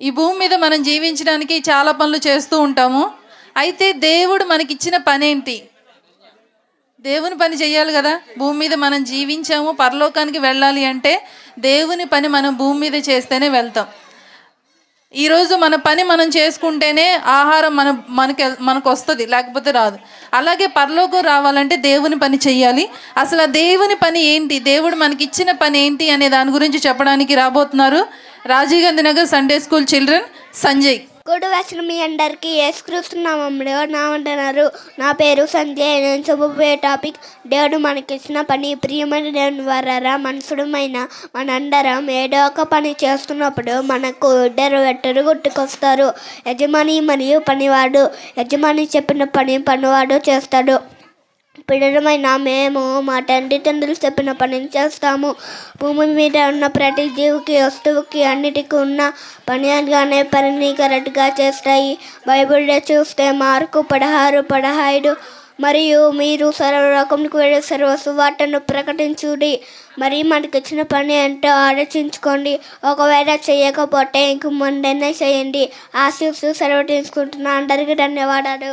ఈ భూమి మీద మనం జీవించడానికి చాలా పనులు చేస్తూ ఉంటాము. అయితే దేవుడు మనకిచ్చిన పనేంటి? దేవుని పని చేయాలి కదా. భూమి మీద మనం జీవించాము, పరలోకానికి వెళ్ళాలి అంటే దేవుని పని మనం భూమి మీద చేస్తేనే వెళ్తాం. ఈరోజు మన పని మనం చేసుకుంటేనే ఆహారం మనకు వస్తుంది, లేకపోతే రాదు. అలాగే పరలోకం రావాలంటే దేవుని పని చెయ్యాలి. అసలు ఆ దేవుని పని ఏంటి, దేవుడు మనకి ఇచ్చిన పని ఏంటి అనే దాని గురించి చెప్పడానికి రాబోతున్నారు Rajiv Gandhi Nagar Sunday school children Sanjay. Good వచ్చిన మీ అందరికీ యేసుక్రీస్తు నామములో నామంటున్నారు. నా పేరు సంజయ్. నేను చెప్పబోయే టాపిక్ దేవుడు మనకిచ్చిన పని. ప్రియమైన దేవుని వారారా, మనుషుడమైన మనందరం ఏదో ఒక పని చేస్తున్నప్పుడు మనకు ఇద్దరు వ్యక్తులు గుర్తుకొస్తారు, యజమాని మరియు పనివాడు. యజమాని చెప్పిన పని పనివాడు చేస్తాడు. పిల్లలమైన మేము మా తండ్రులు చెప్పిన పనిని చేస్తాము. భూమి మీద ఉన్న ప్రతి జీవికి, వస్తువుకి, అన్నిటికీ ఉన్న పని అనగానే పనిని కరెక్ట్గా చేస్తాయి. బైబిల్లో చూస్తే మార్కు 16:15 మరియు మీరు సర్వలోకంకి వెళ్ళి సర్వ సువార్తను ప్రకటించుడి. మరి మనకి ఇచ్చిన పని ఏంటో ఆలోచించుకోండి. ఒకవేళ చేయకపోతే ఇంక ముందైనా చేయండి. ఆశీస్సు సెలవు తీసుకుంటున్నా. అందరికీ ధన్యవాదాలు.